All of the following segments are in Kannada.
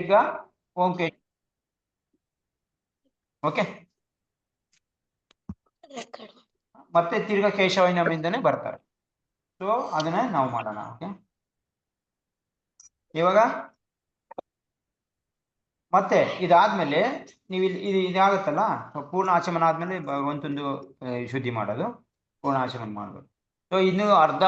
ದೀರ್ಘ ಓಂ ಕೇಶ. ಓಕೆ, ಮತ್ತೆ ತಿರ್ಗಾ ಕೇಶವಾಯ ನಮ್ಮಿಂದನೇ ಬರ್ತಾರೆ. ಸೊ ಅದನ್ನ ನಾವು ಮಾಡೋಣ. ಓಕೆ, ಇವಾಗ ಮತ್ತೆ ಇದಾದ್ಮೇಲೆ ನೀವು ಇದು ಇದಾಗುತ್ತಲ್ಲ, ಪೂರ್ಣ ಆಚಮನ ಆದ್ಮೇಲೆ ಭಗವಂತಂದು ಶುದ್ಧಿ ಮಾಡೋದು, ಪೂರ್ಣ ಆಚಮನ ಮಾಡೋದು. ಸೊ ಇನ್ನು ಅರ್ಧ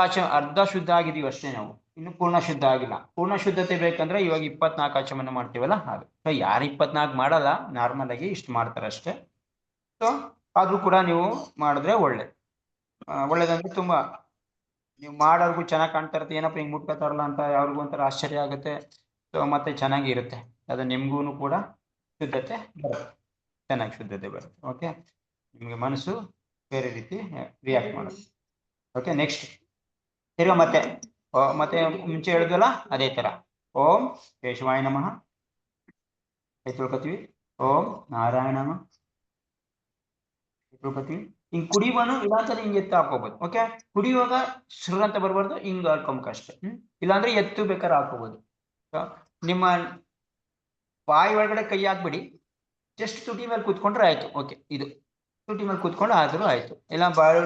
ಶುದ್ಧ ಆಗಿದೀವಿ ಅಷ್ಟೇ ನಾವು, ಇನ್ನು ಪೂರ್ಣ ಶುದ್ಧ ಆಗಿಲ್ಲ. ಪೂರ್ಣ ಶುದ್ಧತೆ ಬೇಕಂದ್ರೆ ಇವಾಗ 24 ಆಚಮನ ಮಾಡ್ತೀವಲ್ಲ ಅದು. ಸೊ ಯಾರು 24 ಮಾಡಲ್ಲ, ನಾರ್ಮಲ್ ಆಗಿ ಇಷ್ಟು ಮಾಡ್ತಾರೆ ಅಷ್ಟೇ. ಸೊ ಆದ್ರೂ ಕೂಡ ನೀವು ಮಾಡಿದ್ರೆ ಒಳ್ಳೇದಂದ್ರೆ ತುಂಬಾ ನೀವು ಮಾಡೋರ್ಗು ಚೆನ್ನಾಗಿ ಕಾಣ್ತಾ ಇರುತ್ತೆ. ಏನಪ್ಪ ಹಿಂಗ್ ಮುಟ್ಕೋತಾರಲ್ಲ ಅಂತ ಅವ್ರಿಗೂ ಒಂಥರ ಆಶ್ಚರ್ಯ ಆಗುತ್ತೆ. ಸೊ ಮತ್ತೆ ಚೆನ್ನಾಗಿ ಇರುತ್ತೆ, ಅದು ನಿಮ್ಗೂ ಕೂಡ ಶುದ್ಧತೆ ಬರುತ್ತೆ, ಚೆನ್ನಾಗಿ ಶುದ್ಧತೆ ಬರುತ್ತೆ. ಓಕೆ, ನಿಮಗೆ ಮನಸ್ಸು ಬೇರೆ ರೀತಿ ರಿಯಾಕ್ಟ್ ಮಾಡೋದು. ಓಕೆ, ನೆಕ್ಸ್ಟ್ ತಿರ್ಗಾ ಮತ್ತೆ ಮುಂಚೆ ಹೇಳಿದ್ವಲ್ಲ ಅದೇ ತರ ಓಂ ಕೇಶವಾಯ ನಮಃ ತಿಳ್ಕೊತೀವಿ, ಓಂ ನಾರಾಯಣ ನಮಃ ತಿಳ್ಕೊತೀವಿ. ಹಿಂಗ್ ಕುಡಿಯುವನು ಇಲ್ಲಾಂದ್ರೆ ಹಿಂಗ್ ಎತ್ತು ಹಾಕೋಬಹುದು. ಓಕೆ, ಕುಡಿಯುವಾಗ ಶುರು ಅಂತ ಬರ್ಬಾರ್ದು, ಹಿಂಗ್ ಹಾಕೋಬೇಕಷ್ಟೇ. ಇಲ್ಲಾಂದ್ರೆ ಎತ್ತು ಬೇಕಾದ್ರೆ ಹಾಕೋಬಹುದು. ನಿಮ್ಮ ಬಾಯಿ ಒಳಗಡೆ ಕೈ ಹಾಕ್ಬಿಡಿ, ಜಸ್ಟ್ ತುಟಿ ಮೇಲೆ ಕೂತ್ಕೊಂಡ್ರೆ ಆಯ್ತು. ಓಕೆ, ಇದು ತುಟಿ ಮೇಲೆ ಕೂತ್ಕೊಂಡು ಆದ್ರೂ ಆಯ್ತು, ಇಲ್ಲ ಬಾಯಿ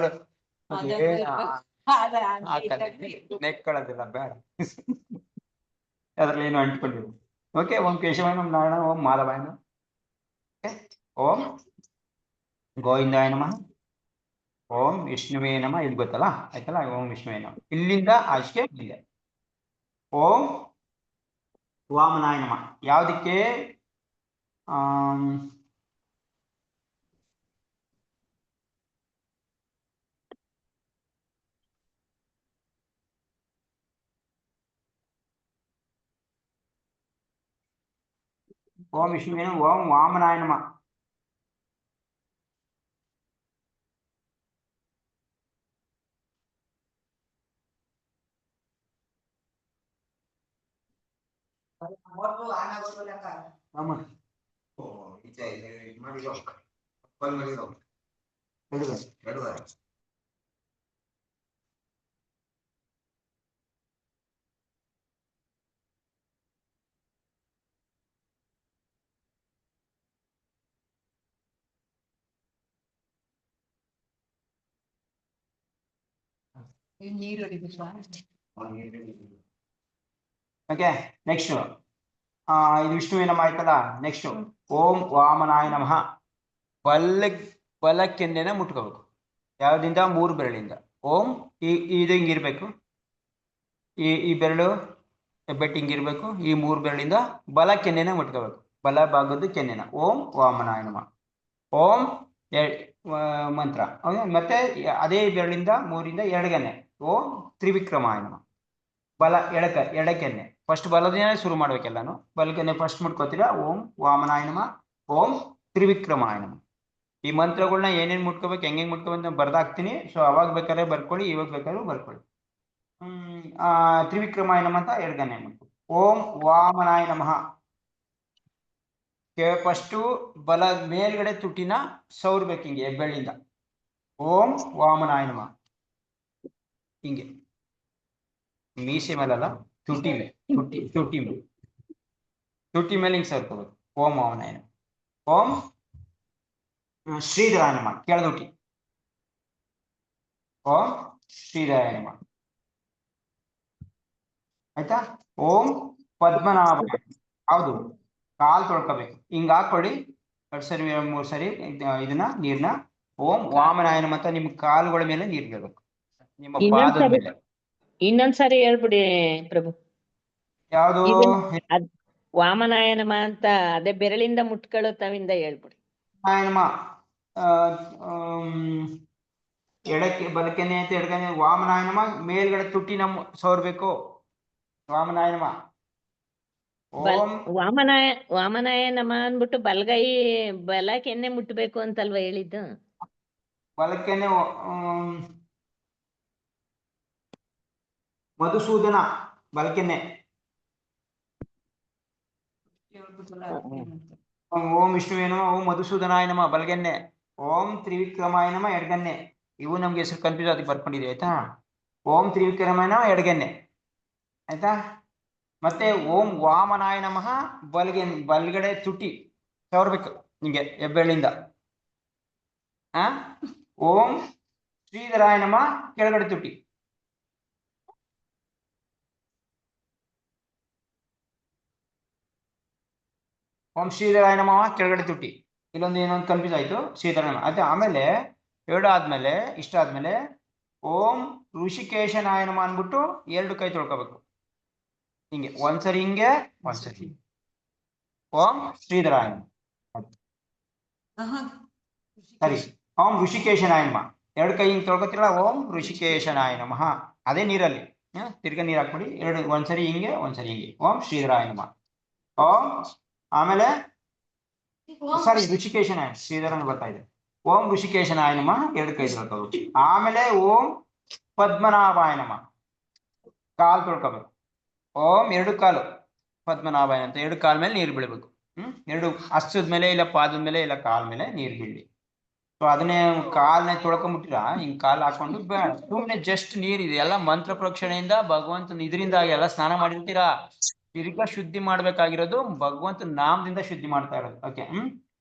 ನೆಕ್ಕೊಳ್ಳೋದಿಲ್ಲ, ಬೇಡ. ಅದ್ರಲ್ಲಿ ಏನು ಅಂಟ್ಕೊಂಡಿಲ್ಲ. ಓಕೆ, ಓಂ ಕೇಶವಾಯ ನಮಃ ನಾರಾಯಣ, ಓಂ ಮಾಧವಾಯ ನಮಃ, ಓಂ ಗೋವಿಂದಾಯ ನಮಃ, ಓಂ ವಿಷ್ಣುವೇ ನಮಃ. ಇದು ಗೊತ್ತಲ್ಲ, ಆಯ್ತಲ್ಲ, ಓಂ ವಿಷ್ಣುವೇ ನಮಃ. ಇಲ್ಲಿಂದ ಆಚೆಗೆ ಇದೆ ಓಂ ವಾಮನಾಯ ನಮಃ. ಯಾವುದಕ್ಕೆ? ಓಂ ವಿಷ್ಣುವೇ ನಮಃ, ಓಂ ವಾಮನಾಯ ನಮಃ. ಓಕೆ, ನೆಕ್ಸ್ಟ್ ಇದು ವಿಷ್ಣುವೇ ನಮಃ ಆಯ್ತಲ್ಲ. ನೆಕ್ಸ್ಟ್ ಓಂ ವಾಮನಾಯ ನಮಃ. ಬಲಕ್ಕೆನ್ನೆನ ಮುಟ್ಕೋಬೇಕು. ಯಾವ್ದಿಂದ? 3 ಬೆರಳಿಂದ. ಓಂ ಇದು ಹಿಂಗಿರ್ಬೇಕು, ಈ ಬೆರಳು ಹೆಬ್ಬೆಟ್ಟು ಹಿಂಗಿರ್ಬೇಕು. ಈ 3 ಬೆರಳಿಂದ ಬಲ ಕೆನ್ನೆನ ಮುಟ್ಕೋಬೇಕು, ಬಲ ಭಾಗದ ಕೆನ್ನೆನ. ಓಂ ವಾಮನಾಯ ನಮಃ. ಓಂ ಮಂತ್ರ. ಮತ್ತೆ ಅದೇ ಬೆರಳಿಂದ 3ರಿಂದ ಎಡಗನ್ನೆ ಓಂ ತ್ರಿವಿಕ್ರಮಾಯ ನಮಃ. ಬಲ ಎಡಕೆನ್ನೆ ಫಸ್ಟ್ ಬಲದಿಂದ ಶುರು ಮಾಡ್ಬೇಕೆಲ್ಲಾನು. ಬಲಕೆನ್ನೆ ಫಸ್ಟ್ ಮುಟ್ಕೋತೀರಾ. ಓಂ ವಾಮನಾಯ ನಮಃ, ಓಂ ತ್ರಿವಿಕ್ರಮಾಯ ನಮಃ. ಈ ಮಂತ್ರಗಳನ್ನ ಏನೇನು ಮುಟ್ಕೋಬೇಕು, ಹೆಂಗೆ ಮುಟ್ಕೋಬೇಕು ಅಂತ ಬರ್ದಾಕ್ತೀನಿ. ಸೊ ಅವಾಗ ಬೇಕಾದ್ರೆ ಬರ್ಕೊಳ್ಳಿ, ಇವಾಗ ಬೇಕಾದ್ರೂ ಬರ್ಕೊಳ್ಳಿ. ತ್ರಿವಿಕ್ರಮಾಯ ನಮಃ ಅಂತ ಎಡಗನ್ನೆ ಮುಟ್ಕೊ. ಓಂ ವಾಮನಾಯ ನಮಃ. ಫಸ್ಟು ಬಲ ಮೇಲ್ಗಡೆ ತುಟಿನ ಸೌರ್ಬೇಕು ಹಿಂಗೆ ಹೆಬ್ಬೆಳ್ಳಿಂದ. ಓಂ ವಾಮನಾಯ ನಮಃ. ಹಿಂಗೆ ಮೀಸೆ ಮೇಲಲ್ಲ, ತುಟಿ ಮೇಲೆ, ತುಟಿ ಮೇಲೆ ಹಿಂಗೆ ಸರ್ಕೋಬೇಕು. ಓಂ ವಾಮನಾಯ ನಮಃ. ಓಂ ಶ್ರೀಧರಾಯ ನಮಃ. ಕೆಳದುಟಿ. ಓಂ ಶ್ರೀಧರಾಯ ನಮಃ. ಆಯ್ತಾ? ಓಂ ಪದ್ಮನಾಭ. ಹೌದು, ಕಾಲ್ ತೊಳ್ಕೋಬೇಕು. ಹಿಂಗ ಹಾಕೊಳ್ಳಿ 2 ಸರಿ 3 ಸರಿ ಇದನ್ನ ನೀರ್ನ. ಓಂ ವಾಮನಾಯ ನಮಃ ಅಂತ ನಿಮ್ಮ ಕಾಲುಗಳ ಮೇಲೆ ನೀರ್ ಬೀಳ್ಬೇಕು, ನಿಮ್ಮ ಪಾದದ ಮೇಲೆ. ಇನ್ನೊಂದ್ಸರಿ ಹೇಳ್ಬಿಡಿ ಪ್ರಭು. ಯಾವುದು? ವಾಮನಾಯ ನಮಃ ಅಂತ ಅದೇ ಬೆರಳಿಂದ ಮುಟ್ಕೊಳ್ಳೋ ತಾವಿಂದ ಹೇಳ್ಬಿಡಿ. ಎಡಕ್ಕೆ ಬಲಕೆನೆ ಅಂತ ಎಡಗನೆ ವಾಮನಾಯ ನಮಃ. ಮೇಲ್ಗಡೆ ತುಟಿನ ಸೋರ್ಬೇಕು. ವಾಮನಾಯ ನಮಃ. ಓಂ ವಾಮನಾಯ ನಮಃ ಅಂದ್ಬಿಟ್ಟು ಬಲಗೈ ಬಲಕೆನ್ನೆ ಮುಟ್ಬೇಕು ಅಂತಲ್ವಾ ಹೇಳಿದ್ದು? ಬಲಕೆನೆ ಮಧುಸೂದನ ಬಲಕೆನ್ನೆ. ಓಂ ವಿಷ್ಣುವೇ ನಮಃ, ಓಂ ಮಧುಸೂದನಾಯ ನಮಃ ಬಲಗೆನ್ನೆ. ಓಂ ತ್ರಿವಿಕ್ರಮಾಯ ನಮಃ ಎಡಗನ್ನೆ. ಇವು ನಮ್ಗೆ ಹೆಸರು ಕನ್ಫ್ಯೂಸ್ ಆಗಿ ಬರ್ಕೊಂಡಿದೆ, ಆಯ್ತಾ? ಓಂ ತ್ರಿವಿಕ್ರಮಾಯ ನಮಃ ಎಡಗನ್ನೆ, ಆಯ್ತಾ? ಮತ್ತೆ ಓಂ ವಾಮನಾಯ ನಮಃ ಬಲ್ಗಡೆ ತುಟಿ ಸವರ್ಬೇಕು ನಿಂಗೆ ಹೆಬ್ಬೆರಳಿಂದ. ಓಂ ಶ್ರೀಧರಾಯ ನಮಃ ಕೆಳಗಡೆ ತುಟಿ. ಓಂ ಶ್ರೀಧರಾಯ ನಮಃ ಕೆಳಗಡೆ ತುಟಿ. ಇಲ್ಲೊಂದು ಏನೊಂದು ಕನ್ಫ್ಯೂಸ್ ಆಯ್ತು. ಶ್ರೀಧರ ನಮಃ ಅದೇ. ಆಮೇಲೆ ಎರಡು ಆದ್ಮೇಲೆ ಇಷ್ಟ ಆದ್ಮೇಲೆ ಓಂ ಋಷಿಕೇಶನಾಯ ನಮಃ ಅಂದ್ಬಿಟ್ಟು ಎರಡು ಕೈ ತೊಳ್ಕೋಬೇಕು ಹಿಂಗೆ. ಒಂದ್ಸರಿ ಹಿಂಗೆ, ಒಂದ್ಸರಿ ಓಂ ಶ್ರೀಧರಾಯ ಸರಿ. ಓಂ ಋಷಿಕೇಶನಾಯ ನಮಃ ಎರಡು ಕೈ ಹಿಂಗೆ ತೊಳ್ಕೊತಿರಲ್ಲ, ಓಂ ಋಷಿಕೇಶನಾಯ ನಮಃ. ಅದೇ ನೀರಲ್ಲಿ ತಿರ್ಗಾ ನೀರು ಹಾಕ್ಬಿಡಿ. ಎರಡು ಒಂದ್ಸರಿ ಹಿಂಗೆ, ಒಂದ್ಸರಿ ಹಿಂಗೆ. ಓಂ ಶ್ರೀಧರಾಯ ನಮಃ. ಓಂ ಆಮೇಲೆ ಸಾರಿ ಋಷಿಕೇಶನಾಯ, ಶ್ರೀಧರ ಬರ್ತಾ ಇದೆ. ಓಂ ಋಷಿಕೇಶನಾಯ ನಮಃ ಎರಡು ಕೈ ತೊಳ್ಕೋಬೇಕು. ಆಮೇಲೆ ಓಂ ಪದ್ಮನಾಭಾಯ ನಮಃ ಕಾಲು ತೊಳ್ಕೋಬೇಕು. ಓಂ ಎರಡು ಕಾಲು ಪದ್ಮನಾಭಾಯ ಅಂತ ಎರಡು ಕಾಲ ಮೇಲೆ ನೀರು ಬೀಳ್ಬೇಕು. ಎರಡು ಹಸ್ತದ ಮೇಲೆ ಇಲ್ಲ ಪಾದದ ಮೇಲೆ ಇಲ್ಲ ಕಾಲ ಮೇಲೆ ನೀರು ಬೀಳಿ. ಸೊ ಅದನ್ನೇ ಕಾಲ್ನ ತೊಳ್ಕೊಂಡ್ಬಿಟ್ಟಿರ ಹಿಂಗ್ ಕಾಲ್ ಹಾಕೊಂಡು ಬೇಡ, ಸುಮ್ಮನೆ ಜಸ್ಟ್ ನೀರಿದೆ ಎಲ್ಲ ಮಂತ್ರ ಪ್ರೋಕ್ಷಣೆಯಿಂದ ಭಗವಂತನ ಇದರಿಂದ ಎಲ್ಲ ಸ್ನಾನ ಮಾಡಿರ್ತೀರಾ. ತಿರ್ಗಾ ಶುದ್ಧಿ ಮಾಡ್ಬೇಕಾಗಿರೋದು ಭಗವಂತನ ನಾಮದಿಂದ ಶುದ್ಧಿ ಮಾಡ್ತಾ ಇರೋದು. ಓಕೆ.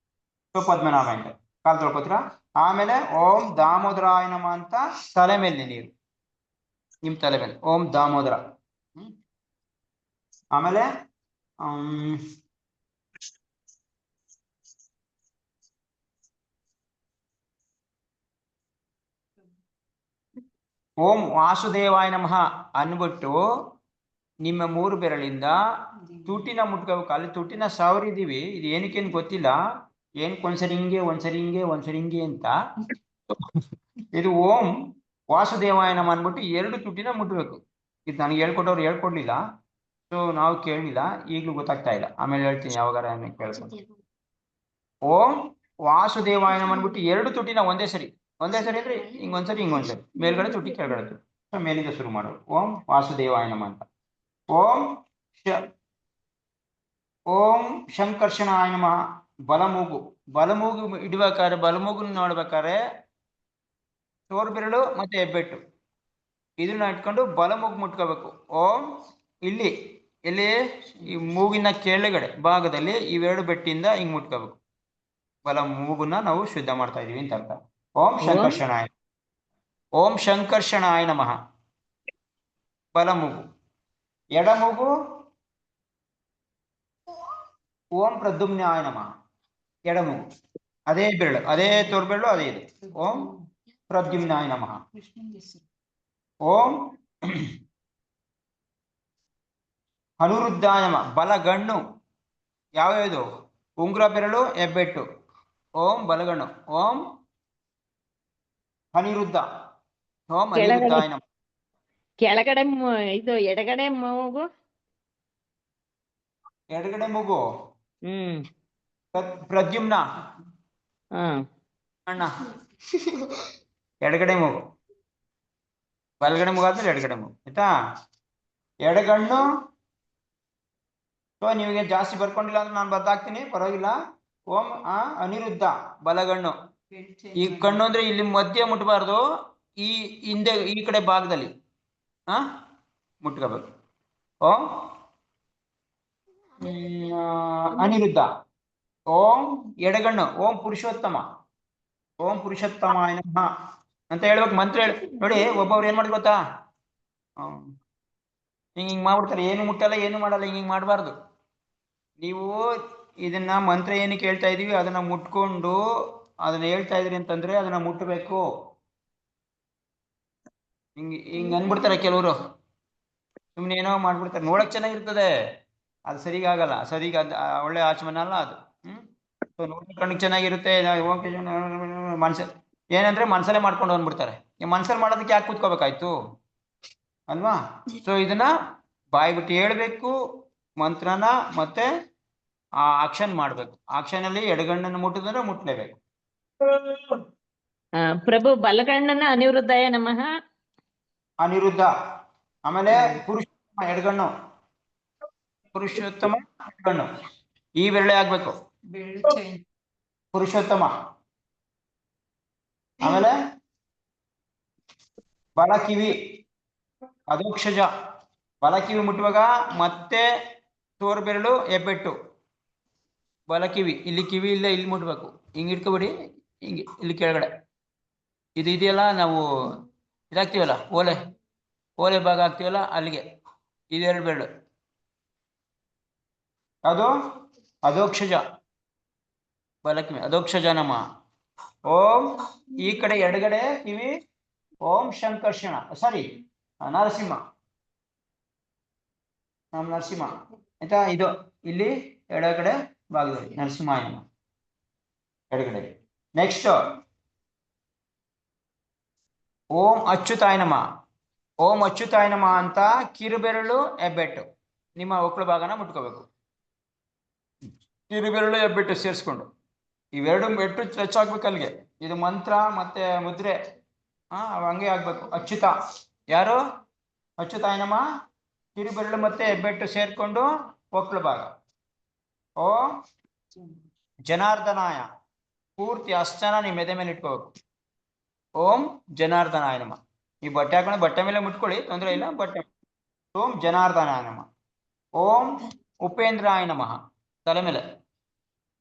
ಸೊ ಪದ್ಮನಾಭ ಅಂತ ಕಾಲ್ ತೊಳ್ಕೊತೀರಾ. ಆಮೇಲೆ ಓಂ ದಾಮೋದರಾಯ ನಮಃ ಅಂತ ತಲೆ ಮೇಲೆ ನೀರು, ನಿಮ್ ತಲೆ ಮೇಲೆ ಓಂ ದಾಮೋದರ. ಆಮೇಲೆ ಓಂ ವಾಸುದೇವಾಯ ನಮಃ ಅನ್ಬಿಟ್ಟು ನಿಮ್ಮ ಮೂರು ಬೆರಳಿಂದ ತುಟಿನ ಮುಟ್ಕೋಬೇಕು. ಅಲ್ಲಿ ತುಟಿನ ಸಾವರಿದೀವಿ, ಇದು ಏನಕ್ಕೇನು ಗೊತ್ತಿಲ್ಲ, ಏನಕ್ಕೆ ಒಂದ್ಸರಿ ಹಿಂಗೆ ಒಂದ್ಸರಿ ಹಿಂಗೆ ಒಂದ್ಸರಿ ಹಿಂಗೆ ಅಂತ. ಇದು ಓಂ ವಾಸುದೇವಾಯ ನಮಃ ಅನ್ಬಿಟ್ಟು ಎರಡು ತುಟಿನ ಮುಟ್ಬೇಕು. ಇದು ನನಗೆ ಹೇಳ್ಕೊಟ್ಟವ್ರು ಹೇಳ್ಕೊಡ್ಲಿಲ್ಲ, ಸೊ ನಾವು ಕೇಳಲಿಲ್ಲ, ಈಗಲೂ ಗೊತ್ತಾಗ್ತಾ ಇಲ್ಲ. ಆಮೇಲೆ ಹೇಳ್ತೀನಿ ಯಾವಾಗಾರ ಕೇಳ್ಕೊಂಡು. ಓಂ ವಾಸುದೇವಾಯ ನಮಃ ಅನ್ಬಿಟ್ಟು ಎರಡು ತುಟಿನ ಒಂದೇ ಸರಿ ಅಂದ್ರೆ ಹಿಂಗೊಂದ್ಸರಿ ಹಿಂಗೊಂದ್ಸರಿ ಮೇಲ್ಗಡೆ ತುಟಿ ಕೆಳಗಡೆ ತುಟಿ. ಸೊ ಮೇಲಿಂದ ಶುರು ಮಾಡೋದು ಓಂ ವಾಸುದೇವಾಯ ನಮಃ ಅಂತ. ಓಂ ಶಂಕರ್ಷಣಾಯ ನಮಃ ಬಲಮೂಗು ಇಡ್ಬೇಕಾದ್ರೆ ಬಲಮೂಗು ನೋಡ್ಬೇಕಾದ್ರೆ ತೋರ್ ಬೆರಳು ಮತ್ತೆ ಹೆಬ್ಬೆಟ್ಟು ಇದನ್ನ ಇಟ್ಕೊಂಡು ಬಲಮೂಗು ಮುಟ್ಕೋಬೇಕು. ಓಂ ಇಲ್ಲಿ ಈ ಮೂಗಿನ ಕೆಳಗಡೆ ಭಾಗದಲ್ಲಿ ಇವೆರಡು ಬೆಟ್ಟಿಂದ ಹಿಂಗ್ ಮುಟ್ಕೋಬೇಕು. ಬಲ ಮೂಗುನ ನಾವು ಶುದ್ಧ ಮಾಡ್ತಾ ಇದೀವಿ ಅಂತ ಅರ್ಥ. ಓಂ ಶಂಕರ್ಷಣಾಯ. ಓಂ ಶಂಕರ್ಷಣಾಯ ನಮಃ ಬಲಮೂಗು. ಎಡಮೂಗು ಓಂ ಪ್ರದ್ಯುಮ್ನಾಯ ನಮಃ ಎಡಮೂಗು. ಅದೇ ಬೆರಳು, ಅದೇ ತೋರ್ಬೆರಳು ಅದೇ ಇದೆ. ಓಂ ಪ್ರದ್ಯುಮ್ನಾಯ ನಮಃ. ಓಂ ಅನುರುದ್ಧಾಯ ನಮಃ ಬಲಗಣ್ಣು. ಯಾವ್ಯಾವುದು? ಉಂಗುರ ಬೆರಳು ಹೆಬ್ಬೆಟ್ಟು. ಓಂ ಬಲಗಣ್ಣು. ಓಂ ಅನಿರುದ್ಧ. ಓಂ ಅನಿರುದ್ಧಾಯ ನಮಃ. ಕೆಳಗಡೆ ಇದು ಎಡಗಡೆ ಮೂಗು, ಎಡಗಡೆ ಮೂಗು ಪ್ರದ್ಯುಮ್ನ ಅಣ್ಣ. ಎಡಗಡೆ ಮೂಗು, ಬಲಗಡೆ ಮೂಗು ಆದ್ಮೇಲೆ ಎಡಗಡೆ ಮೂಗು ಆಯ್ತಾ. ಎಡಗಣ್ಣು. ಸೊ ನಿಮಗೆ ಜಾಸ್ತಿ ಬರ್ಕೊಂಡಿಲ್ಲ ಅಂದ್ರೆ ನಾನು ಬರ್ದಾಕ್ತೀನಿ, ಪರವಾಗಿಲ್ಲ. ಓಂ ಅನಿರುದ್ಧ ಬಲಗಣ್ಣು. ಈ ಕಣ್ಣು ಅಂದ್ರೆ ಇಲ್ಲಿ ಮಧ್ಯ ಮುಟ್ಬಾರ್ದು, ಈ ಹಿಂದೆ ಈ ಕಡೆ ಭಾಗದಲ್ಲಿ ಮುಟ್ಕೋಬೇಕು. ಓಂ ಅನಿರುದ್ಧ. ಓಂ ಎಡಗಣ್ಣು ಓಂ ಪುರುಷೋತ್ತಮ. ಓಂ ಪುರುಷೋತ್ತಮಾಯ ನಮಃ ಅಂತ ಹೇಳ್ಬೇಕು. ಮಂತ್ರ ಹೇಳಿ ನೋಡಿ. ಒಬ್ಬೊಬ್ರು ಏನ್ ಮಾಡಿದ್ ಗೊತ್ತಾ, ಹಿಂಗ್ ಮಾಡ್ಬಿಡ್ತಾರೆ, ಏನು ಮುಟ್ಟಲ್ಲ ಏನು ಮಾಡಲ್ಲ, ಹಿಂಗ್ ಮಾಡ್ಬಾರ್ದು. ನೀವು ಇದನ್ನ ಮಂತ್ರ ಏನಕ್ಕೆ ಹೇಳ್ತಾ ಇದೀವಿ ಅದನ್ನ ಮುಟ್ಕೊಂಡು ಅದನ್ನ ಹೇಳ್ತಾ ಇದ್ರಿ ಅಂತಂದ್ರೆ ಅದನ್ನ ಮುಟ್ಟಬೇಕು. ಹಿಂಗ್ ಅನ್ಬಿಡ್ತಾರೆ ಕೆಲವರು, ಸುಮ್ನೆ ಏನೋ ಮಾಡ್ಬಿಡ್ತಾರೆ. ನೋಡಕ್ ಚೆನ್ನಾಗಿರ್ತದೆ, ಅದು ಸರಿಗಾಗಲ್ಲ. ಸರಿಗ ಒಳ್ಳೆ ಆಚಮನ ಅಲ್ಲ ಅದು. ನೋಡಕ್ ಕಣ್ಣಿಗೆ ಚೆನ್ನಾಗಿರುತ್ತೆ, ಮನ್ಸ ಏನಂದ್ರೆ ಮನ್ಸಲ್ಲೇ ಮಾಡ್ಕೊಂಡು ಬಂದ್ಬಿಡ್ತಾರೆ. ಮನ್ಸಲ್ಲಿ ಮಾಡೋದಕ್ಕೆ ಯಾಕೆ ಕೂತ್ಕೋಬೇಕಾಯ್ತು ಅಲ್ವಾ? ಸೊ ಇದನ್ನ ಬಾಯಿ ಬಿಟ್ಟು ಹೇಳ್ಬೇಕು ಮಂತ್ರನ, ಮತ್ತೆ ಆ ಆಕ್ಷನ್ ಮಾಡ್ಬೇಕು. ಆಕ್ಷನ್ ಅಲ್ಲಿ ಎಡಗಣ್ಣನ್ನು ಮುಟ್ಟಿದ್ರೆ ಮುಟ್ಲೇಬೇಕು. ಪ್ರಭು ಬಲಗಣ್ಣನ ಅನಿರುದ್ಧಾಯ ನಮಃ ಅನಿರುದ್ಧ. ಆಮೇಲೆ ಪುರುಷೋತ್ತಮ ಎಡಗಣ್ಣು, ಪುರುಷೋತ್ತಮ ಎಡಗಣ್ಣು ಈ ಬೆರಳೆ ಆಗ್ಬೇಕು ಪುರುಷೋತ್ತಮ. ಆಮೇಲೆ ಬಲ ಕಿವಿ ಅಧೋಕ್ಷಜ ಬಲ ಕಿವಿ ಮುಟ್ಟುವಾಗ ಮತ್ತೆ ತೋರು ಬೆರಳು ಹೆಬ್ಬೆಟ್ಟು, ಬಲ ಕಿವಿ ಇಲ್ಲಿ, ಕಿವಿ ಇಲ್ಲ ಇಲ್ಲಿ ಮುಟ್ಬೇಕು, ಹಿಂಗೆ ಇಟ್ಕೊಬಿಡಿ, ಹಿಂಗೆ ಇಲ್ಲಿ ಕೆಳಗಡೆ ಇದು ಇದೆಯಲ್ಲ, ನಾವು ಇದಾಗ್ತೀವಲ್ಲ ಓಲೆ, ಓಲೆ ಭಾಗ ಹಾಕ್ತೀವಲ್ಲ ಅಲ್ಲಿಗೆ ಇದೆರಡು ಬೆರಳು, ಅದು ಅಧೋಕ್ಷಜ, ಬಲ ಕಿವಿ ಅಧೋಕ್ಷಜ ನಮ. ಓಂ ಈ ಕಡೆ ಎಡಗಡೆ ಕಿವಿ ಓಂ ಶಂಕರ್ಷಣ, ಸಾರಿ ನರಸಿಂಹ, ನಮ್ಮ ನರಸಿಂಹ ಆಯ್ತಾ. ಇದು ಇಲ್ಲಿ ಎಡಗಡೆ ಭಾಗದಲ್ಲಿ ನರಸಿಂಹಾಯ ನಮಃ ಎಡಗಡೆ. ನೆಕ್ಸ್ಟ್ ಓಂ ಅಚ್ಯುತಾಯ ನಮಃ. ಓಂ ಅಚ್ಯುತಾಯ ನಮಃ ಅಂತ ಕಿರುಬೆರಳು ಹೆಬ್ಬೆಟ್ಟು ನಿಮ್ಮ ಒಕ್ಕಳ ಭಾಗನ ಮುಟ್ಕೋಬೇಕು, ಕಿರುಬೆರಳು ಹೆಬ್ಬೆಟ್ಟು ಸೇರಿಸ್ಕೊಂಡು ಇವೆರಡು ಬೆಟ್ಟು ಟಚ್ ಆಗ್ಬೇಕು ಅಲ್ಲಿಗೆ. ಇದು ಮಂತ್ರ ಮತ್ತೆ ಮುದ್ರೆ ಹಂಗೆ ಆಗ್ಬೇಕು. ಅಚ್ಯುತ ಯಾರು? ಅಚ್ಯುತಾಯ ನಮಃ, ಕಿರುಬೆರಳು ಮತ್ತೆ ಹೆಬ್ಬೆಟ್ಟು ಸೇರ್ಕೊಂಡು ಒಕ್ಕಳ ಭಾಗ. ಓಂ ಜನಾರ್ದನಾಯ, ಪೂರ್ತಿ ಅಷ್ಟನ ನಿಮ್ಮ ಎದೆ ಮೇಲೆ ಇಟ್ಕೋಬೇಕು. ಓಂ ಜನಾರ್ದನಾಯ ನಮಃ. ಈ ಬಟ್ಟೆ ಹಾಕೊಂಡು ಬಟ್ಟೆ ಮೇಲೆ ಮುಟ್ಕೊಳ್ಳಿ, ತೊಂದರೆ ಇಲ್ಲ, ಬಟ್ಟೆ. ಓಂ ಜನಾರ್ದನಾಯ ನಮಃ. ಓಂ ಉಪೇಂದ್ರಾಯ ನಮಃ, ತಲೆ ಮೇಲೆ.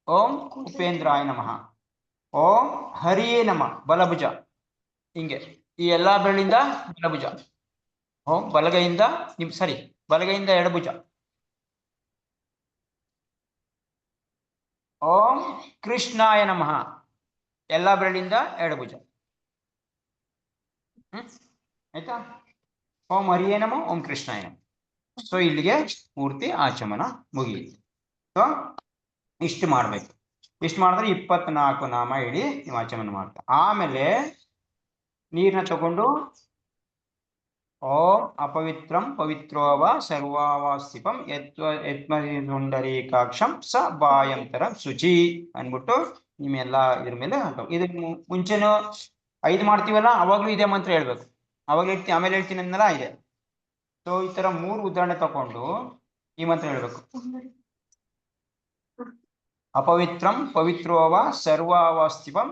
ಓಂ ಉಪೇಂದ್ರಾಯ ನಮಃ. ಓಂ ಹರಿಯೇ ನಮಃ, ಬಲಭುಜ ಹಿಂಗೆ, ಈ ಎಲ್ಲಾ ಬೆರಳಿಂದ ಬಲಭುಜ. ಓಂ ಬಲಗೈಯಿಂದ ಬಲಗೈಯಿಂದ ಎಡಭುಜ. ಓಂ ಕೃಷ್ಣಾಯ ನಮಃ, ಎಲ್ಲಾ ಬೆರಳಿಂದ ಎಡಭುಜ. ಆಯ್ತಾ? ಓಂ ಹರಿಯೇ ನಮಃ, ಓಂ ಕೃಷ್ಣಾಯ ನಮಃ. ಸೊ ಇಲ್ಲಿಗೆ ಪೂರ್ತಿ ಆಚಮನ ಮುಗಿಯಿತು. ಸೊ ಇಷ್ಟು ಮಾಡ್ಬೇಕು. ಇಷ್ಟು ಮಾಡಿದ್ರೆ 24 ನಾಮ ಹೇಳಿ ನೀವು ಆಚಮನ ಮಾಡ್ತಾ. ಆಮೇಲೆ ನೀರನ್ನ ತಗೊಂಡು ಓಂ ಅಪವಿತ್ರಂ ಪವಿತ್ರೋವ ಸರ್ವಾವಾಸ್ತಿಪಂ ಯತ್ಮುಂಡರೀಕಾಕ್ಷಂ ಸ ಬಾಯಂತರಂ ಶುಚಿ ಅನ್ಬಿಟ್ಟು ನಿಮ್ಮೆಲ್ಲ ಇದ್ರ ಮೇಲೆ ಇದು ಮುಂಚೆನೂ 5 ಮಾಡ್ತೀವಲ್ಲ, ಅವಾಗ್ಲೂ ಇದೇ ಮಂತ್ರ ಹೇಳ್ಬೇಕು. ಅವಾಗ ಹೇಳ್ತೀನಿ, ಆಮೇಲೆ ಹೇಳ್ತೀನಿ ಅನ್ನಲ್ಲ ಇದೆ. ಸೊ ಈ ತರ 3 ಉದಾಹರಣೆ ತಕೊಂಡು ಈ ಮಂತ್ರ ಹೇಳ್ಬೇಕು. ಅಪವಿತ್ರಂ ಪವಿತ್ರೋವ ಸರ್ವಾವಾಸ್ತಿಪಂ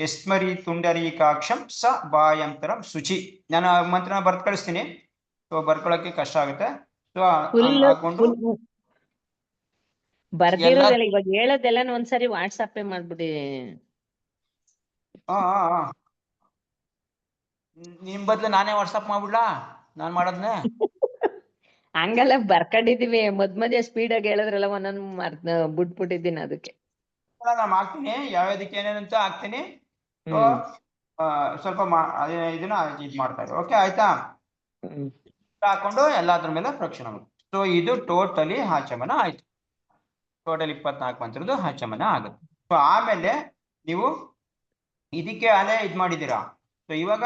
ಯಸ್ಮರಿತುಂಡರೀಕಾಕ್ಷಂ ಸ ಬಾಯಂತರಂ ಶುಚಿ. ನಾನು ಮಂತ್ರನ ಬರ್ತ್ ಕಳಿಸ್ತೀನಿ, ಸೊ ಬರ್ಕೊಳಕ್ಕೆ ಕಷ್ಟ ಆಗುತ್ತೆ. ಸೊ ಹಾಕೊಂಡು ಬರ್ದಿರೋದೆಲ್ಲ ಇವಾಗ ಹೇಳೋದೆಲ್ಲ ಒಂದ್ಸರಿ ವಾಟ್ಸಪ್ ಮಾಡ್ಬಿಡಿ. ನಿಮ್ ಬದ್ಲು ನಾನೇ ವಾಟ್ಸಪ್ ಮಾಡ್ಬಿಡ್ಲಾ? ನಾನ್ ಮಾಡೋದ್ನೆ ಹಂಗಲ್ಲ ಬರ್ಕೊಂಡಿದೀವಿ, ಮಧ್ಯ ಸ್ಪೀಡ್ ಆಗಿ ಹೇಳಿದ್ರಲ್ಲ ಒಂದೊಂದ್ ಬಿಟ್ಬಿಟ್ಟಿದ್ದೀನಿ, ಅದಕ್ಕೆ ನಾನು ಹಾಕ್ತೀನಿ. ಯಾವ್ಯಾವ್ದಕ್ಕೆ ಏನೇನಂತ ಹಾಕ್ತೀನಿ. ಸ್ವಲ್ಪ ಇದನ್ನ ಇದ್ ಮಾಡ್ತಾರೆ. ಓಕೆ ಆಯ್ತಾ? ಹಾಕೊಂಡು ಎಲ್ಲಾದ್ರ ಮೇಲೆ ಪ್ರಕ್ಷಣೆ ಮಾಡಿ. ಸೊ ಇದು ಟೋಟಲಿ ಆಚಮನ ಆಯ್ತು. ಟೋಟಲ್ 24 ಮಂತ್ರದ್ದು ಆಚಮನ ಆಗುತ್ತೆ. ಸೊ ಆಮೇಲೆ ನೀವು ಇದಕ್ಕೆ ಅಲ್ಲೇ ಇದ್ ಮಾಡಿದ್ದೀರಾ. ಸೊ ಇವಾಗ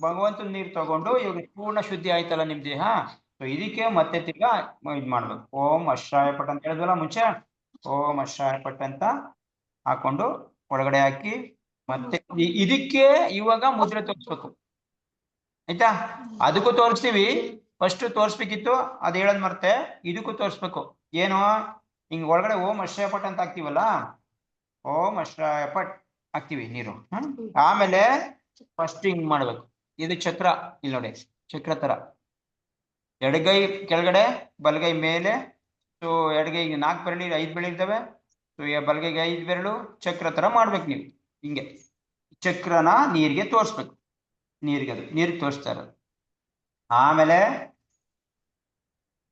ಭಗವಂತನ ನೀರು ತಗೊಂಡು ಇವಾಗ ಪೂರ್ಣ ಶುದ್ಧಿ ಆಯ್ತಲ್ಲ ನಿಮ್ ದೇಹ. ಸೊ ಇದಕ್ಕೆ ಮತ್ತೆ ತಿರ್ಗಾ ಇದ್ ಮಾಡ್ಬೇಕು. ಓಂ ಅಶ್ರಾಯ ಪಟ್ ಅಂತ ಹೇಳಿದ್ವಲ್ಲ ಮುಂಚೆ, ಓಂ ಅಶ್ರಾಯ ಪಟ್ ಅಂತ ಹಾಕೊಂಡು ಒಳಗಡೆ ಹಾಕಿ ಮತ್ತೆ ಇದಕ್ಕೆ ಇವಾಗ ಮುದ್ರೆ ತೋರಿಸ್ಬೇಕು. ಆಯ್ತಾ? ಅದಕ್ಕೂ ತೋರಿಸ್ತೀವಿ, ಫಸ್ಟ್ ತೋರಿಸ್ಬೇಕಿತ್ತು, ಅದ್ ಹೇಳದ್ ಮರ್ತೆ. ಇದಕ್ಕೂ ತೋರಿಸ್ಬೇಕು. ಏನು? ಹಿಂಗ್ ಒಳಗಡೆ ಓಂ ಅಶ್ರಾಯ ಪಟ್ ಅಂತ ಹಾಕ್ತಿವಲ್ಲ, ಓಂ ಅಶ್ರಾಯ ಪಟ್ ಹಾಕ್ತಿವಿ ನೀರು. ಆಮೇಲೆ ಫಸ್ಟ್ ಹಿಂಗ್ ಮಾಡ್ಬೇಕು. ಇದು ಚಕ್ರ, ಇಲ್ಲಿ ನೋಡಿ ಚಕ್ರ ತರ, ಎಡಗೈ ಕೆಳಗಡೆ ಬಲಗೈ ಮೇಲೆ. ಸೊ ಎಡಗೈಗೆ 4 ಬೆರಳು 5 ಬೆರಳು ಇರ್ತವೆ. ಸೊ ಬಲಗೈಗೆ 5 ಬೆರಳು ಚಕ್ರ ತರ ಮಾಡ್ಬೇಕು ನೀವು. ಹಿಂಗೆ ಚಕ್ರನ ನೀರಿಗೆ ತೋರಿಸ್ಬೇಕು. ನೀರಿಗೆ ತೋರಿಸ್ತಾ ಇರೋದು. ಆಮೇಲೆ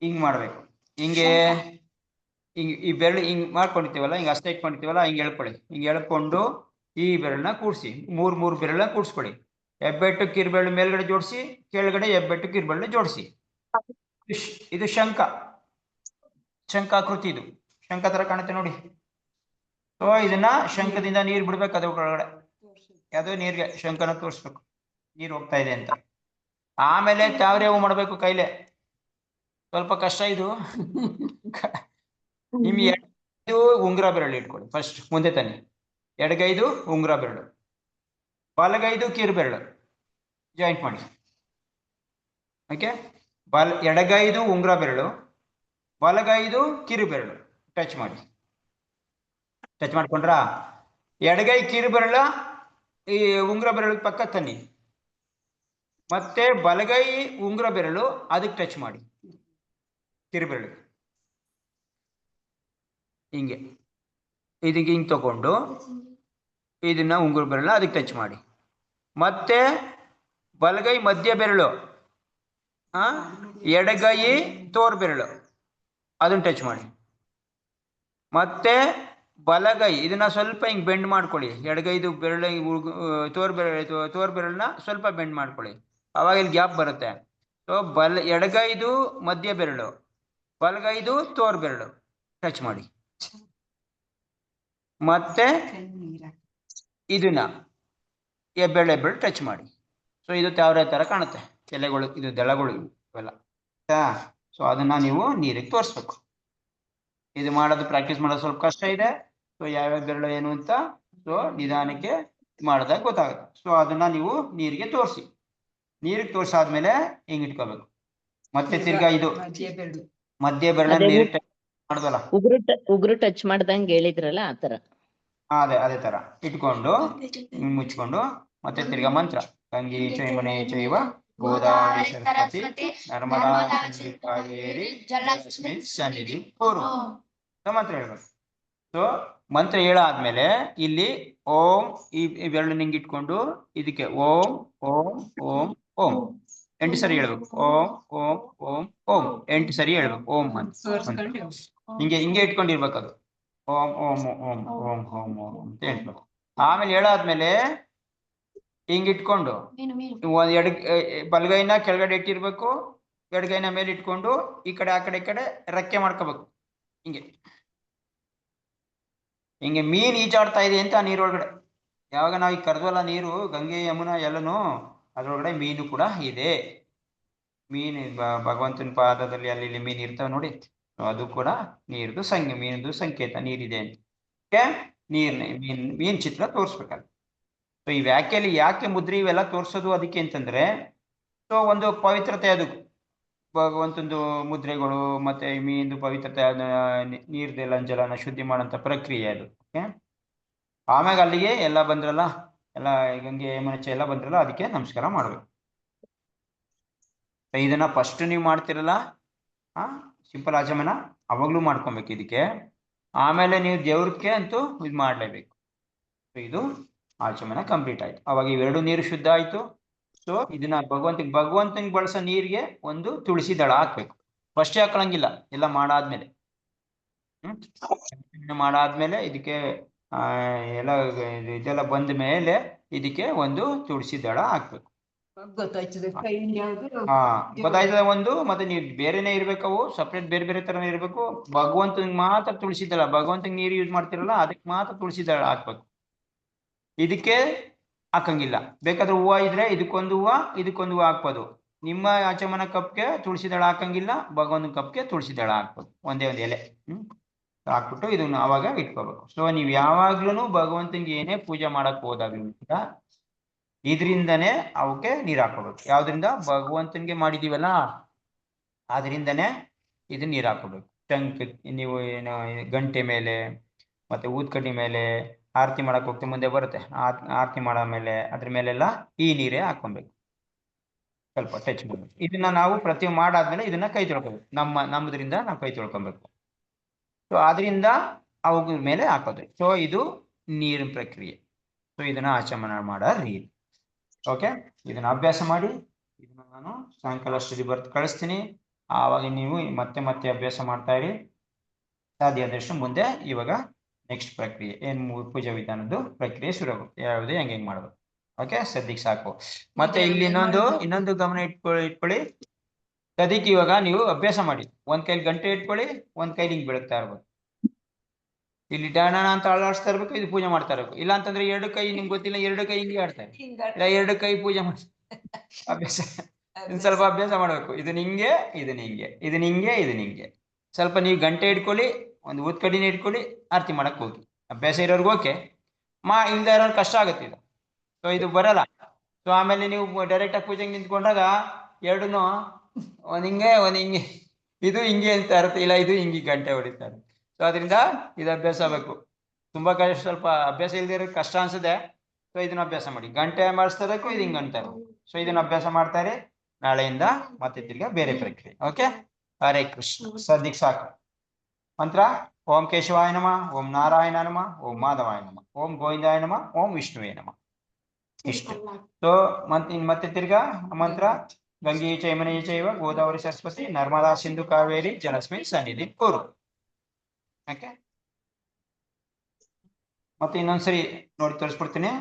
ಹಿಂಗ್ ಮಾಡ್ಬೇಕು. ಹಿಂಗೆ ಈ ಬೆರಳು ಹಿಂಗ್ ಮಾಡ್ಕೊಂಡಿರ್ತೀವಲ್ಲ, ಹಿಂಗ್ ಅಷ್ಟೇ ಇಟ್ಕೊಂಡಿರ್ತೀವಲ್ಲ, ಹಿಂಗ್ ಎಳ್ಕೊಳ್ಳಿ. ಹಿಂಗ್ ಎಳ್ಕೊಂಡು ಈ ಬೆರಳನ್ನ ಕೂಡ್ಸಿ, 3 ಬೆರಳನ್ನ ಕೂಡ್ಸ್ಕೊಳ್ಳಿ. ಹೆಬ್ಬೆಟ್ಟು ಕಿರುಬೆರಳು ಮೇಲ್ಗಡೆ ಜೋಡಿಸಿ, ಕೆಳಗಡೆ ಹೆಬ್ಬೆಟ್ಟು ಕಿರುಬೆರಳು ಜೋಡಿಸಿ. ಇದು ಶಂಖಾಕೃತಿ. ಇದು ಶಂಖ ತರ ಕಾಣುತ್ತೆ ನೋಡಿ. ಸೊ ಇದನ್ನ ಶಂಖದಿಂದ ನೀರು ಬಿಡ್ಬೇಕು. ಅದ್ರ ಒಳಗಡೆ ಯಾವುದೋ ನೀರ್ಗೆ ಶಂಖನ ತೋರಿಸ್ಬೇಕು, ನೀರು ಹೋಗ್ತಾ ಇದೆ ಅಂತ. ಆಮೇಲೆ ತಾವ್ರೆ ಹೂ ಮಾಡ್ಬೇಕು ಕೈಲೆ. ಸ್ವಲ್ಪ ಕಷ್ಟ ಇದು. ನಿಮ್ ಎಡಗೈದು ಉಂಗುರ ಬೆರಳು ಇಟ್ಕೊಳ್ಳಿ ಫಸ್ಟ್, ಮುಂದೆ ತನ್ನಿ. ಎಡಗೈದು ಉಂಗುರ ಬೆರಳು, ಬಲಗೈದು ಕಿರು ಬೆರಳು ಜಾಯಿಂಟ್ ಮಾಡಿ. ಓಕೆ, ಎಡಗೈದು ಉಂಗುರ ಬೆರಳು, ಬಲಗೈದು ಕಿರು ಬೆರಳು ಟಚ್ ಮಾಡಿ. ಟಚ್ ಮಾಡ್ಕೊಂಡ್ರ? ಎಡಗೈ ಕಿರು ಬೆರಳ ಈ ಉಂಗುರ ಬೆರಳು ಪಕ್ಕ ತನ್ನಿ. ಮತ್ತೆ ಬಲಗೈ ಉಂಗುರ ಬೆರಳು ಅದಕ್ಕೆ ಟಚ್ ಮಾಡಿ, ಕಿರುಬೆರಳು ಹಿಂಗೆ ಇದಕ್ಕೆ ಹಿಂಗೆ ತಗೊಂಡು ಇದನ್ನ ಉಂಗುರ ಬೆರಳು ಅದಕ್ಕೆ ಟಚ್ ಮಾಡಿ. ಮತ್ತೆ ಬಲಗೈ ಮಧ್ಯ ಬೆರಳು, ಎಡಗೈ ತೋರ್ ಬೆರಳು ಅದನ್ನ ಟಚ್ ಮಾಡಿ. ಮತ್ತೆ ಬಲಗೈ ಇದನ್ನ ಸ್ವಲ್ಪ ಹಿಂಗೆ ಬೆಂಡ್ ಮಾಡ್ಕೊಳ್ಳಿ, ಎಡಗೈದು ಬೆರಳು ತೋರ್ ಬೆರಳನ್ನ ಸ್ವಲ್ಪ ಬೆಂಡ್ ಮಾಡ್ಕೊಳ್ಳಿ, ಅವಾಗ ಇಲ್ಲಿ ಗ್ಯಾಪ್ ಬರುತ್ತೆ. ಸೊ ಎಡಗೈದು ಮಧ್ಯ ಬೆರಳು, ಬಲಗೈದು ತೋರ್ ಬೆರಳು ಟಚ್ ಮಾಡಿ. ಮತ್ತೆ ಇದನ್ನ ಹೆಬ್ಬೆರಳು ಟಚ್ ಮಾಡಿ. ಸೊ ಇದು ಯಾವ ತರ ಕಾಣುತ್ತೆ, ಎಲೆಗಳು, ಇದು ದಳಗಳು ಇವೆಲ್ಲ. ಸೊ ಅದನ್ನ ನೀವು ನೀರಿಗೆ ತೋರಿಸ್ಬೇಕು. ಇದು ಮಾಡೋದು ಪ್ರಾಕ್ಟೀಸ್ ಮಾಡೋದು ಸ್ವಲ್ಪ ಕಷ್ಟ ಇದೆ. ಸೊ ಯಾವ್ಯಾವ ಬೆರಳು ಏನು ಅಂತ ಸೊ ನಿಧಾನಕ್ಕೆ ಮಾಡಿದಾಗ ಗೊತ್ತಾಗುತ್ತೆ. ಸೊ ಅದನ್ನ ನೀವು ನೀರಿಗೆ ತೋರಿಸಿ. ನೀರಿಗೆ ತೋರ್ಸಾದ್ಮೇಲೆ ಹಿಂಗ್ ಇಟ್ಕೋಬೇಕು. ಮತ್ತೆ ತಿರ್ಗಾ ಇದು ಮಧ್ಯ ಬೆರಳ ನೀರಿಗೆ ಟಚ್ ಮಾಡ್ದಲ್ಲ, ಉಗುರು ಟಚ್ ಮಾಡ್ದಂಗೆ ಹೇಳಿದ್ರಲ್ಲ ಆತರ. ಅದೇ ತರ ಇಟ್ಕೊಂಡು ಮುಚ್ಕೊಂಡು ಮತ್ತೆ ತಿರ್ಗಾ ಮಂತ್ರ ಗಂಗೆ ಚೈಮನೆ ಚೈವ ಗೋದಾವರಿ ಸರಸ್ವತಿ ನರ್ಮದಾ ಕಾವೇರಿ ಜಲಸ್ಮಿನ್ ಸನ್ನಿಧಿ ಪೂರ್ವ ಮಂತ್ರ ಹೇಳ್ಬೇಕು. ಸೊ ಮಂತ್ರ ಹೇಳಾದ್ಮೇಲೆ ಇಲ್ಲಿ ಓಂ ಈ ಬೆರಳು ನಿಂಗೆ ಇಟ್ಕೊಂಡು ಇದಕ್ಕೆ ಓಂ ಓಂ ಓಂ ಓಂ 8 ಸರಿ ಹೇಳ್ಬೇಕು. ಓಂ ಓಂ ಓಂ ಓಂ 8 ಸರಿ ಹೇಳ್ಬೇಕು. ಓಂ ಅಂತ ಹಿಂಗೆ ಇಟ್ಕೊಂಡಿರ್ಬೇಕು. ಅದು ಓಂ ಓಂ ಓಂ ಓಂ ಓಂ ಓಂ ಅಂತ ಹೇಳ್ಬೇಕು. ಆಮೇಲೆ ಹೇಳಾದ್ಮೇಲೆ ಹಿಂಗ್ ಇಟ್ಕೊಂಡು ಬಲಗೈನ ಕೆಳಗಡೆ ಇಟ್ಟಿರ್ಬೇಕು, ಎಡಗೈನ ಮೇಲೆ ಇಟ್ಕೊಂಡು ಈ ಕಡೆ ಆ ಕಡೆ ರೆಕ್ಕೆ ಮಾಡ್ಕೋಬೇಕು. ಹಿಂಗೆ ಮೀನ್ ಈಜಾಡ್ತಾ ಇದೆ ಅಂತ ನೀರೊಳಗಡೆ. ಯಾವಾಗ ನಾವು ಈಗ ಕರೆದ್ವಲ್ಲ ನೀರು, ಗಂಗೆ ಯಮುನಾ ಎಲ್ಲನೂ, ಅದ್ರೊಳಗಡೆ ಮೀನು ಕೂಡ ಇದೆ. ಮೀನು ಭಗವಂತನ ಪಾದದಲ್ಲಿ ಅಲ್ಲಿ ಮೀನು ಇರ್ತಾವ ನೋಡಿ, ಅದು ಕೂಡ ನೀರ್ದು ಮೀನದು ಸಂಕೇತ, ನೀರಿದೆ ಅಂತ ಮೀನ್ ಚಿತ್ರ ತೋರಿಸ್ಬೇಕಲ್ಲ. ಸೊ ಈ ವ್ಯಾಖ್ಯೆಯಲ್ಲಿ ಯಾಕೆ ಮುದ್ರಿ ಇವೆಲ್ಲ ತೋರ್ಸೋದು ಅದಕ್ಕೆ ಅಂತಂದ್ರೆ, ಸೊ ಒಂದು ಪವಿತ್ರತೆ, ಅದು ಭಗವಂತಂದು ಮುದ್ರೆಗಳು ಮತ್ತೆ ಮೀನು ಪವಿತ್ರತೆ, ನೀರ್ದೆಲ್ಲ ಜಲನ ಶುದ್ಧಿ ಮಾಡೋಂಥ ಪ್ರಕ್ರಿಯೆ ಅದು. ಓಕೆ, ಆಮ್ಯಾಗ ಅಲ್ಲಿಗೆ ಎಲ್ಲ ಬಂದ್ರಲ್ಲ, ಎಲ್ಲ ಗಂಗೆ ಯಮುನಾ ಎಲ್ಲ ಬಂದ್ರಲ್ಲ, ಅದಕ್ಕೆ ನಮಸ್ಕಾರ ಮಾಡ್ಬೇಕು. ಇದನ್ನ ಫಸ್ಟ್ ನೀವು ಮಾಡ್ತಿರಲ್ಲ ಸಿಂಪಲ್ ಆಚಮನ, ಅವಾಗ್ಲೂ ಮಾಡ್ಕೊಬೇಕು ಇದಕ್ಕೆ. ಆಮೇಲೆ ನೀವು ದೇವ್ರಕ್ಕೆ ಅಂತೂ ಇದು ಮಾಡ್ಲೇಬೇಕು. ಇದು ಆಚಮನ ಕಂಪ್ಲೀಟ್ ಆಯ್ತು. ಅವಾಗ ಇವೆರಡು ನೀರು ಶುದ್ಧ ಆಯ್ತು. ಸೊ ಇದನ್ನ ಭಗವಂತನಿಗೆ ಬಳಸೋ ನೀರಿಗೆ ಒಂದು ತುಳಸಿ ದಳ ಹಾಕ್ಬೇಕು. ಫಸ್ಟ್ ಹಾಕೊಳಂಗಿಲ್ಲ, ಎಲ್ಲ ಮಾಡಾದ್ಮೇಲೆ. ಮಾಡಾದ್ಮೇಲೆ ಇದಕ್ಕೆ ಎಲ್ಲ ಇದೆಲ್ಲ ಬಂದ ಮೇಲೆ ಇದಕ್ಕೆ ಒಂದು ತುಳಸಿ ದಳ ಹಾಕ್ಬೇಕು. ಗೊತ್ತಾಯ್ತದೆ ಒಂದು. ಮತ್ತೆ ನೀವು ಬೇರೆನೆ ಇರ್ಬೇಕವು, ಸಪ್ರೇಟ್ ಬೇರೆ ಬೇರೆ ತರನೇ ಇರ್ಬೇಕು. ಭಗವಂತನಿಗೆ ಮಾತ್ರ ತುಳಸಿ ದಳ, ಭಗವಂತನಿಗೆ ನೀರು ಯೂಸ್ ಮಾಡ್ತಿರಲ್ಲ ಅದಕ್ಕೆ ಮಾತ್ರ ತುಳಸಿ ದಳ ಹಾಕ್ಬೇಕು. ಇದಕ್ಕೆ ಹಾಕಂಗಿಲ್ಲ. ಬೇಕಾದ್ರೆ ಹೂವು ಇದ್ರೆ ಇದಕ್ಕೊಂದು ಹೂವು ಹಾಕ್ಬೋದು. ನಿಮ್ಮ ಆಚಮನ ಕಪ್ಗೆ ತುಳಸಿ ದಳ ಹಾಕಂಗಿಲ್ಲ, ಭಗವಂತನ ಕಪ್ಗೆ ತುಳಸಿ ದಳ ಹಾಕ್ಬೋದು. ಒಂದೇ ಒಂದು ಎಲೆ ಹಾಕ್ಬಿಟ್ಟು ಇದನ್ನ ಅವಾಗ ಇಟ್ಕೋಬೇಕು. ಸೊ ನೀವು ಯಾವಾಗ್ಲೂ ಭಗವಂತನಿಗೆ ಏನೇ ಪೂಜೆ ಮಾಡಕ್ ಹೋದಾಗ್ಲೂ ಇದರಿಂದನೇ ಅವಕ್ಕೆ ನೀರು ಹಾಕೋಬೇಕು. ಯಾವ್ದ್ರಿಂದ? ಭಗವಂತನಿಗೆ ಮಾಡಿದೀವಲ್ಲ ಆದ್ರಿಂದನೇ ಇದನ್ನ ನೀರು ಹಾಕೋಬೇಕು. ಟಂಕ್ ನೀವು ಏನು ಗಂಟೆ ಮೇಲೆ ಮತ್ತೆ ಊದ್ಕಡ್ಡಿ ಮೇಲೆ ಆರತಿ ಮಾಡಕ್ ಹೋಗ್ತಾ ಮುಂದೆ ಬರುತ್ತೆ, ಆರತಿ ಮಾಡೋ ಮೇಲೆ ಅದ್ರ ಮೇಲೆಲ್ಲ ಈ ನೀರೇ ಹಾಕೊಬೇಕು. ಸ್ವಲ್ಪ ಟಚ್ ಮಾಡಬೇಕು. ಇದನ್ನ ನಾವು ಪ್ರತಿ ಮಾಡಾದ್ಮೇಲೆ ಇದನ್ನ ಕೈ ತೊಳ್ಕೊಬೇಕು. ನಮ್ಮದ್ರಿಂದ ನಾವು ಕೈ ತೊಳ್ಕೊಬೇಕು. ಸೊ ಅದರಿಂದ ಅವುಗಳ ಮೇಲೆ ಹಾಕೋದು. ಸೊ ಇದು ನೀರಿನ ಪ್ರಕ್ರಿಯೆ. ಸೊ ಇದನ್ನ ಆಚಮನ ಮಾಡೋ ರೀತಿ. ಓಕೆ, ಇದನ್ನ ಅಭ್ಯಾಸ ಮಾಡಿ. ಇದನ್ನ ನಾನು ಸಾಯಂಕಾಲ ಸ್ಟಡಿ ಬರ್ತ್ ಕಳಿಸ್ತೀನಿ. ಆವಾಗ ನೀವು ಮತ್ತೆ ಅಭ್ಯಾಸ ಮಾಡ್ತಾ ಇರಿ. ಸಾಧ್ಯ ಆದಷ್ಟು ಮುಂದೆ ಇವಾಗ ನೆಕ್ಸ್ಟ್ ಪ್ರಕ್ರಿಯೆ ಏನು ಪೂಜಾ ವಿಧಾನದ್ದು ಪ್ರಕ್ರಿಯೆ ಶುರು ಆಗುತ್ತೆ. ಯಾವುದು ಹೆಂಗೆ ಮಾಡ್ಬೇಕು. ಓಕೆ, ಸದ್ಯಕ್ಕೆ ಸಾಕು. ಮತ್ತೆ ಇಲ್ಲಿ ಇನ್ನೊಂದು ಗಮನ ಇಟ್ಕೊಳ್ಳಿ. ಸದ್ಯಕ್ಕೆ ಇವಾಗ ನೀವು ಅಭ್ಯಾಸ ಮಾಡಿ. ಒಂದ್ ಕೈಲಿ ಗಂಟೆ ಇಟ್ಕೊಳ್ಳಿ, ಒಂದ್ ಕೈಲಿ ಹಿಂಗ್ ಬೆಳಗ್ತಾ ಇರ್ಬೇಕು. ಇಲ್ಲಿ ಡಾಣ ಅಂತ ಅಳಾಡಿಸ್ತಾ ಇರ್ಬೇಕು, ಇದು ಪೂಜೆ ಮಾಡ್ತಾ ಇರ್ಬೇಕು. ಇಲ್ಲ ಅಂತಂದ್ರೆ ಎರಡು ಕೈ ನಿಮ್ಗೆ ಗೊತ್ತಿಲ್ಲ, ಎರಡು ಕೈ ಹಿಂಗೆ ಆಡ್ತಾರೆ, ಇಲ್ಲ ಎರಡು ಕೈ ಪೂಜೆ ಮಾಡಿ ಅಭ್ಯಾಸ. ಸ್ವಲ್ಪ ಅಭ್ಯಾಸ ಮಾಡ್ಬೇಕು. ಇದನ್ನ ಹಿಂಗೆ ಸ್ವಲ್ಪ ನೀವು ಗಂಟೆ ಇಟ್ಕೊಳ್ಳಿ, ಒಂದು ಊದ್ಕಡ್ಡಿನ ಇಟ್ಕೊಳ್ಳಿ, ಆರತಿ ಮಾಡಕ್ ಹೋಗಿ. ಅಭ್ಯಾಸ ಇರೋರ್ಗು ಓಕೆ, ಇಲ್ದ ಇರೋರು ಕಷ್ಟ ಆಗುತ್ತೆ ಇದು. ಸೊ ಇದು ಬರಲ್ಲ. ಸೊ ಆಮೇಲೆ ನೀವು ಡೈರೆಕ್ಟ್ ಆಗಿ ಪೂಜೆಗೆ ನಿಂತ್ಕೊಂಡಾಗ ಎರಡೂನು ಒಂದ್ ಹಿಂಗೆ ಇದು ಹಿಂಗೆ ಅಂತ ಇರುತ್ತೆ, ಇಲ್ಲ ಇದು ಹಿಂಗೆ ಗಂಟೆ ಹೊಡಿತಾರೆ. ಸೊ ಅದರಿಂದ ಇದು ಅಭ್ಯಾಸ ಆಗಬೇಕು. ತುಂಬಾ ಸ್ವಲ್ಪ ಅಭ್ಯಾಸ ಇಲ್ದಿರೋ ಕಷ್ಟ ಅನ್ಸುತ್ತೆ. ಸೊ ಇದನ್ನ ಅಭ್ಯಾಸ ಮಾಡಿ. ಗಂಟೆ ಮಾಡಿಸ್ತದಕ್ಕೂ ಇದು ಹಿಂಗೆ ಅಂತಾರೆ. ಸೊ ಇದನ್ನ ಅಭ್ಯಾಸ ಮಾಡ್ತಾರೆ. ನಾಳೆಯಿಂದ ಮತ್ತೆ ತಿರ್ಗಾ ಬೇರೆ ಪ್ರಕ್ರಿಯೆ. ಓಕೆ, ಹರೇ ಕೃಷ್ಣ. ಸದ್ಯಕ್ಕೆ ಸಾಕು. ಮಂತ್ರ: ಓಂ ಕೇಶವಾಯ ನಮಃ, ಓಂ ನಾರಾಯಣ ನಮಃ, ಓಂ ಮಾಧವಾಯ ನಮಃ, ಓಂ ಗೋವಿಂದಾಯ ನಮಃ, ಓಂ ವಿಷ್ಣುವೇ ನಮಃ. ಇಷ್ಟು. ಸೊ ಮತ್ತೆ ತಿರ್ಗಾ ಮಂತ್ರ: ಗಂಗೆ ಚೈಮನೆ ಚೈವ ಗೋದಾವರಿ ಸರಸ್ವತಿ ನರ್ಮದಾ ಸಿಂಧು ಕಾವೇರಿ ಜಲಸ್ಮಿನ್ ಸನ್ನಿಧಿ ಕುರು. ಓಕೆ, ಮತ್ತೆ ಇನ್ನೊಂದ್ಸರಿ ನೋಡಿ ತೋರಿಸ್ಬಿಡ್ತೀನಿ.